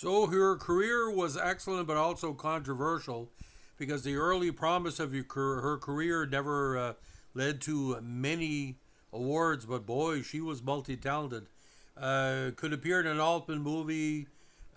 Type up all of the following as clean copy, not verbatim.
So her career was excellent, but also controversial, because the early promise of her career never led to many awards. But boy, she was multi-talented. Could appear in an Altman movie.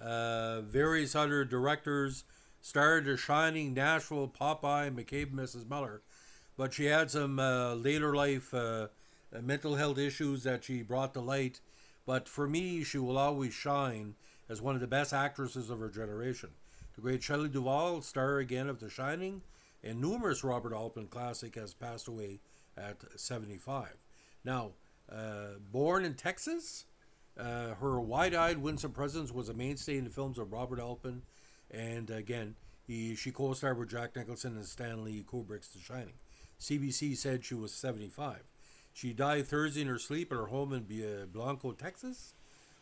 Various other directors starred as Shining, Nashville, Popeye, McCabe, and Mrs. Miller. But she had some later life mental health issues that she brought to light. But for me, she will always shine as one of the best actresses of her generation. The great Shelley Duvall, star again of The Shining, and numerous Robert Altman classic, has passed away at 75. Now, born in Texas, her wide-eyed, winsome presence was a mainstay in the films of Robert Altman, and again, she co-starred with Jack Nicholson and Stanley Kubrick's The Shining. CBC said she was 75. She died Thursday in her sleep at her home in Blanco, Texas.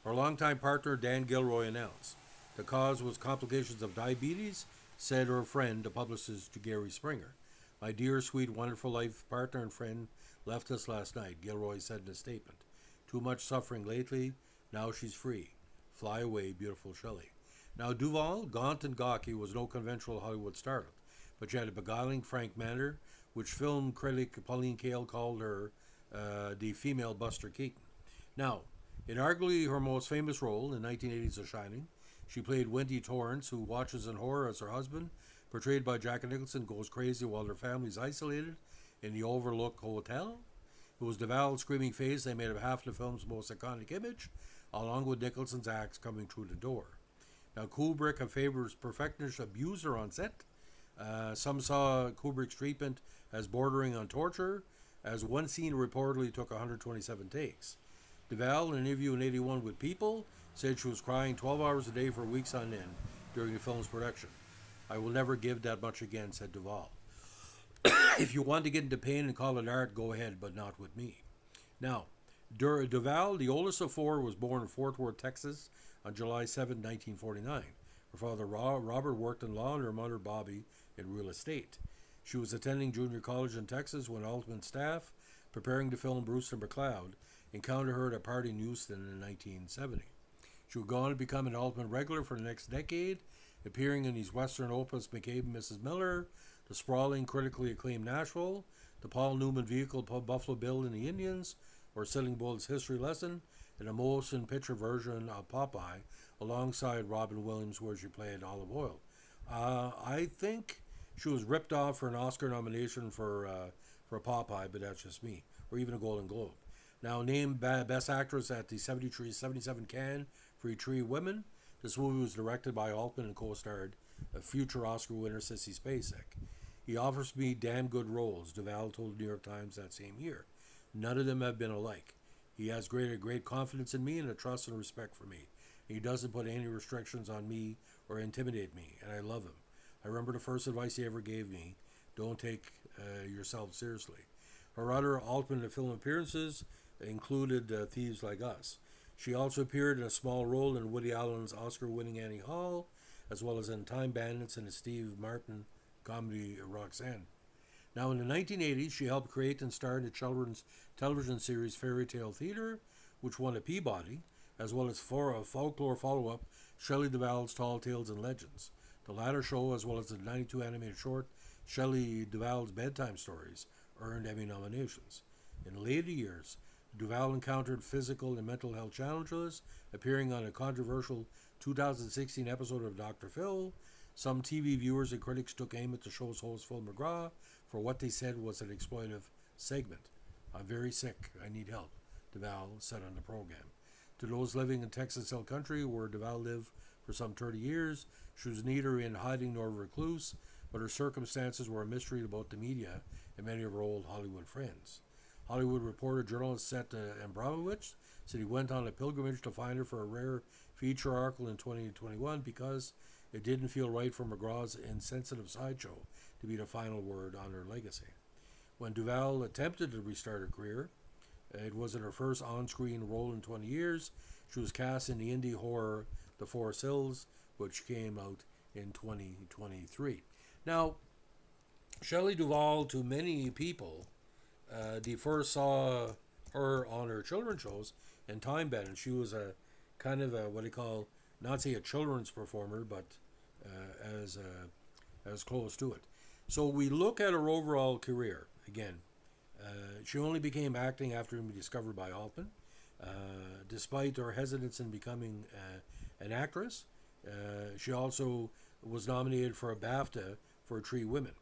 Her longtime partner, Dan Gilroy, announced the cause was complications of diabetes, said her friend, the publicist Gary Springer. My dear, sweet, wonderful life partner and friend left us last night, Gilroy said in a statement. Too much suffering lately. Now she's free. Fly away, beautiful Shelley. Now, Duvall, gaunt and gawky, was no conventional Hollywood starlet, but she had a beguiling, frank manner, which film critic Pauline Kael called her the female Buster Keaton. Now, in arguably her most famous role in 1980's The Shining, she played Wendy Torrance, who watches in horror as her husband, portrayed by Jack Nicholson, goes crazy while their family is isolated in the Overlook Hotel. It was Duvall's screaming face they made of half the film's most iconic image, along with Nicholson's axe coming through the door. Now, Kubrick, a favorite perfectionist, abused her on set. Some saw Kubrick's treatment as bordering on torture, as one scene reportedly took 127 takes. Duvall, in an interview in 81 with People, said she was crying 12 hours a day for weeks on end during the film's production. I will never give that much again, said Duvall. If you want to get into pain and call it art, go ahead, but not with me. Now, Duvall, the oldest of four, was born in Fort Worth, Texas on July 7, 1949. Her father, Robert, worked in law, and her mother, Bobby, in real estate. She was attending junior college in Texas when Altman staff, preparing to film Brewster McCloud, encountered her at a party in Houston in 1970. She would go on to become an Altman regular for the next decade, appearing in these Western opus McCabe and Mrs. Miller, the sprawling, critically acclaimed Nashville, the Paul Newman vehicle Buffalo Bill and the Indians, or Sitting Bull's History Lesson, and a motion picture version of Popeye, alongside Robin Williams, where she played Olive Oyl. I think she was ripped off for an Oscar nomination for Popeye, but that's just me, or even a Golden Globe. Now named Best Actress at the 77 Cannes for Three Women, this movie was directed by Altman and co-starred a future Oscar winner Sissy Spacek. He offers me damn good roles, Duvall told the New York Times that same year. None of them have been alike. He has great confidence in me and a trust and respect for me. He doesn't put any restrictions on me or intimidate me, and I love him. I remember the first advice he ever gave me: don't take yourself seriously. Her other Altman film appearances included Thieves Like Us. She also appeared in a small role in Woody Allen's Oscar-winning Annie Hall, as well as in Time Bandits and the Steve Martin comedy Roxanne. Now, in the 1980s, she helped create and star in the children's television series Fairy Tale Theater, which won a Peabody, as well as for a folklore follow-up, Shelley Duvall's Tall Tales and Legends. The latter show, as well as the 92 animated short Shelley Duvall's Bedtime Stories, earned Emmy nominations. In later years, Duvall encountered physical and mental health challenges, appearing on a controversial 2016 episode of Dr. Phil. Some TV viewers and critics took aim at the show's host, Phil McGraw, for what they said was an exploitive segment. I'm very sick. I need help, Duvall said on the program. To those living in Texas Hill Country, where Duvall lived for some 30 years, she was neither in hiding nor recluse, but her circumstances were a mystery about the media and many of her old Hollywood friends. Hollywood Reporter journalist Seth Abramowitz said he went on a pilgrimage to find her for a rare feature article in 2021 because it didn't feel right for McGraw's insensitive sideshow to be the final word on her legacy. When Duvall attempted to restart her career, it was in her first on-screen role in 20 years. She was cast in the indie horror The Forest Hills, which came out in 2023. Now, Shelley Duvall, to many people, they first saw her on her children's shows in Time Bandits. She was a kind of a what they call not say a children's performer, but as close to it. So we look at her overall career again. She only became acting after being discovered by Altman. Despite her hesitance in becoming an actress, she also was nominated for a BAFTA for Three Women.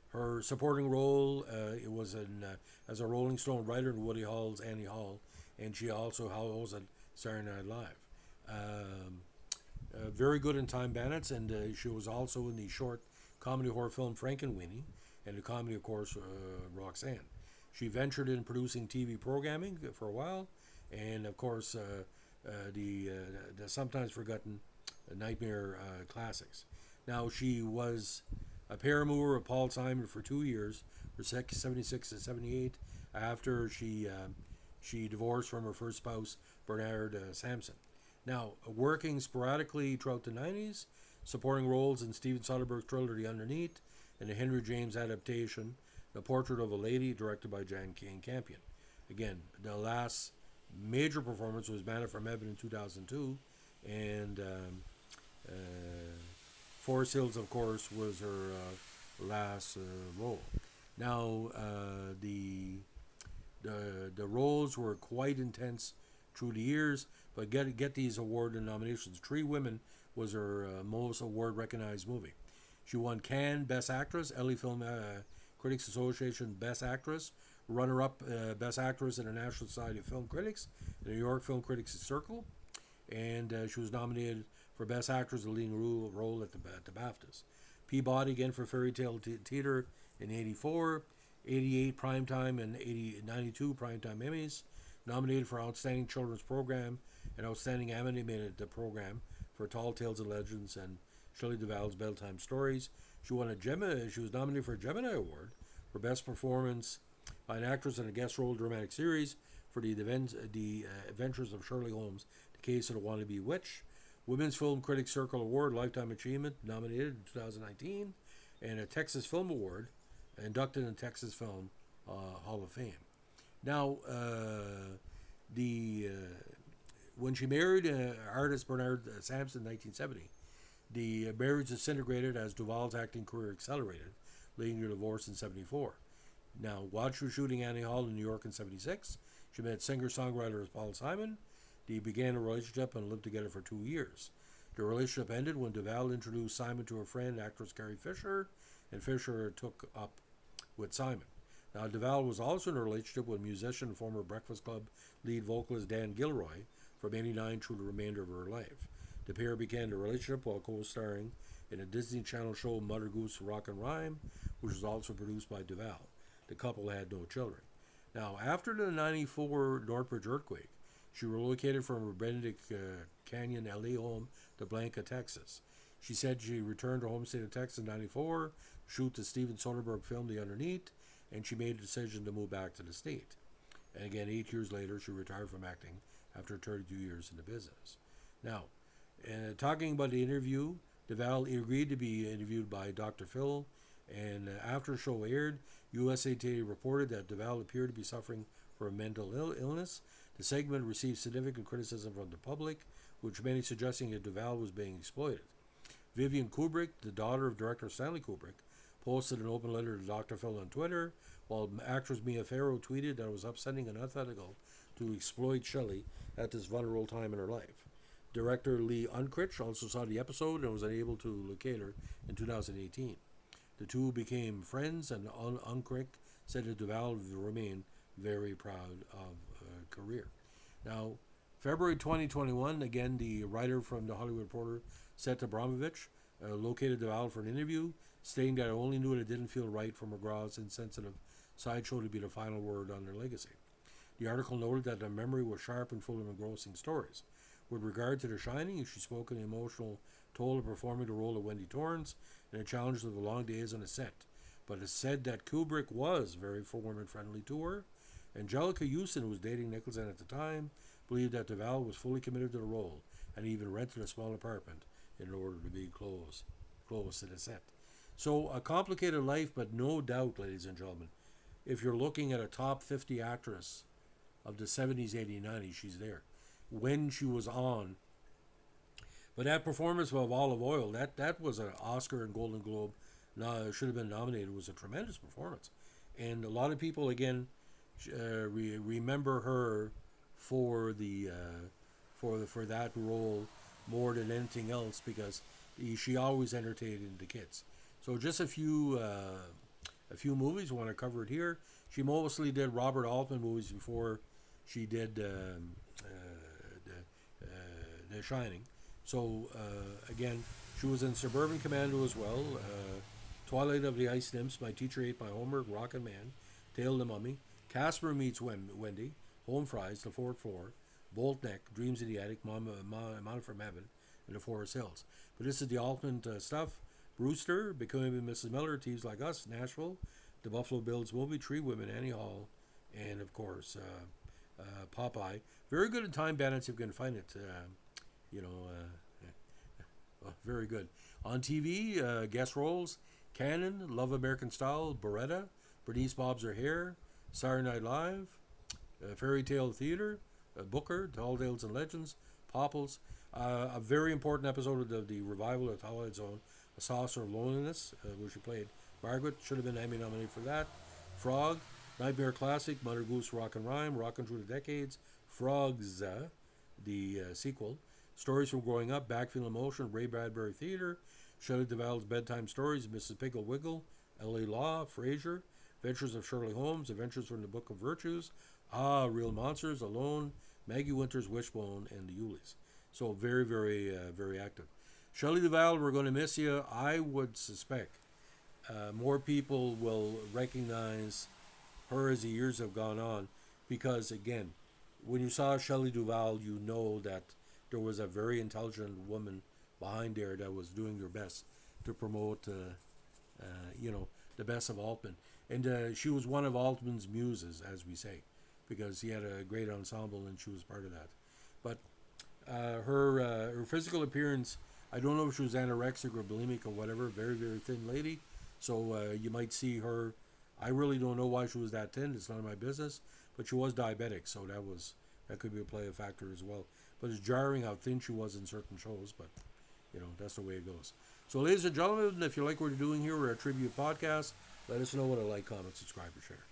Her supporting role it was as a Rolling Stone writer in Woody Hall's Annie Hall, and she also hosted Saturday Night Live. Very good in Time Bandits, and she was also in the short comedy horror film Frankenweenie, and the comedy, of course, Roxanne. She ventured in producing TV programming for a while, and of course, the sometimes forgotten Nightmare classics. Now, she was a paramour of Paul Simon for 2 years, from 76 to 78, after she divorced from her first spouse, Bernard Sampson. Now, working sporadically throughout the 90s, supporting roles in Steven Soderbergh's thriller The Underneath, and the Henry James adaptation, The Portrait of a Lady, directed by Jan Kane Campion. Again, the last major performance was Manna from Heaven in 2002, and Forest Hills, of course, was her last role. Now, the roles were quite intense through the years, but get these award and nominations. Three Women was her most award-recognized movie. She won Cannes Best Actress, LA Film Critics Association Best Actress, runner-up Best Actress in the National Society of Film Critics, the New York Film Critics Circle, and she was nominated for Best Actress, the leading role at the BAFTAs. Peabody again for Fairy Tale Theater in 84, 88 Primetime, and 92 Primetime Emmys. Nominated for Outstanding Children's Program and Outstanding Animated Program for Tall Tales and Legends and Shelley Duvall's Bedtime Stories. She won She was nominated for a Gemini Award for Best Performance by an Actress in a Guest Role Dramatic Series for the Adventures of Shirley Holmes, The Case of the Wannabe Witch. Women's Film Critics Circle Award, Lifetime Achievement, nominated in 2019, and a Texas Film Award, inducted in Texas Film Hall of Fame. Now, when she married artist Bernard Sampson in 1970, the marriage disintegrated as Duvall's acting career accelerated, leading to divorce in 74. Now, while she was shooting Annie Hall in New York in 76, she met singer-songwriter Paul Simon. They began a relationship and lived together for 2 years. The relationship ended when Duvall introduced Simon to her friend, actress Carrie Fisher, and Fisher took up with Simon. Now, Duvall was also in a relationship with musician and former Breakfast Club lead vocalist Dan Gilroy from 89 through the remainder of her life. The pair began a relationship while co-starring in a Disney Channel show Mother Goose Rock and Rhyme, which was also produced by Duvall. The couple had no children. Now, after the 94 Northbridge earthquake, she relocated from her Benedict Canyon, LA home to Blanca, Texas. She said she returned to her home state of Texas in 94, shoot the Steven Soderbergh film The Underneath, and she made a decision to move back to the state. And again, 8 years later, she retired from acting after 32 years in the business. Now, talking about the interview, Duvall agreed to be interviewed by Dr. Phil, and after the show aired, USA Today reported that Duvall appeared to be suffering from a mental illness. The segment received significant criticism from the public, with many suggesting that Duvall was being exploited. Vivian Kubrick, the daughter of director Stanley Kubrick, posted an open letter to Dr. Phil on Twitter, while actress Mia Farrow tweeted that it was upsetting and unethical to exploit Shelley at this vulnerable time in her life. Director Lee Unkrich also saw the episode and was unable to locate her in 2018. The two became friends, and Unkrich said that Duvall remained very proud of her career. Now, February 2021, again, the writer from The Hollywood Reporter, Seth Abramovich, located Duvall for an interview, stating that I only knew that it didn't feel right for McGraw's insensitive sideshow to be the final word on their legacy. The article noted that the memory was sharp and full of engrossing stories. With regard to The Shining, she spoke of the emotional toll of performing the role of Wendy Torrance and the challenges of the long days on the set. But it said that Kubrick was very woman-friendly to her. Angelica Houston, who was dating Nicholson at the time, believed that Duvall was fully committed to the role and even rented a small apartment in order to be close to the set. So a complicated life, but no doubt, ladies and gentlemen, if you're looking at a top 50 actress of the 70s, 80s, 90s, she's there. when she was on. But that performance of Olive Oil, that was an Oscar and Golden Globe, should have been nominated. It was a tremendous performance, and a lot of people again remember her for the for that role more than anything else because she always entertained the kids. So just a few movies. I want to cover it here. She mostly did Robert Altman movies before she did The Shining. So again, she was in Suburban Commando as well. Twilight of the Ice Nymphs, My Teacher Ate My Homework, Rocket Man, Tale of the Mummy, Casper Meets Wendy, Home Fries, The Fort Four, Bolt Neck, Dreams of the Attic, Mama from Heaven, and The Forest Hills. But this is the Altman stuff. Brewster, Becoming Mrs. Miller, Thieves Like Us, Nashville, The Buffalo Bills Movie, Tree Women, Annie Hall, and of course Popeye. Very good at Time Bandits if you can find it. Very good. On TV, guest roles, Cannon, Love American Style, Beretta, Bernice Bobs Her Hair, Saturday Night Live, Fairy Tale Theater, Booker, Tall Tales and Legends, Popples, a very important episode of the revival of Twilight Zone, A Saucer of Loneliness, where she played Margaret, should have been Emmy nominated for that. Frog, Nightmare Classic, Mother Goose Rock and Rhyme, Rockin' Through the Decades, Frogs, the sequel, Stories from Growing Up, Backfield in Motion, Ray Bradbury Theater, Shelley Duvall's Bedtime Stories, Mrs. Pickle Wiggle, L.A. Law, Frasier, Adventures of Sherlock Holmes, Adventures from the Book of Virtues, Real Monsters, Alone, Maggie Winter's Wishbone, and the Yulees. So very, very, very active. Shelley Duvall, we're going to miss you. I would suspect more people will recognize her as the years have gone on because, again, when you saw Shelley Duvall, you know that there was a very intelligent woman behind there that was doing their best to promote, the best of Altman. And she was one of Altman's muses, as we say, because he had a great ensemble and she was part of that. But her physical appearance, I don't know if she was anorexic or bulimic or whatever, very, very thin lady. So you might see her. I really don't know why she was that thin. It's none of my business. But she was diabetic, so that could be a play a factor as well. But it's jarring how thin she was in certain shows, but that's the way it goes. So ladies and gentlemen, if you like what we're doing here, we're a tribute podcast. Let us know what a like, comment, subscribe, or share.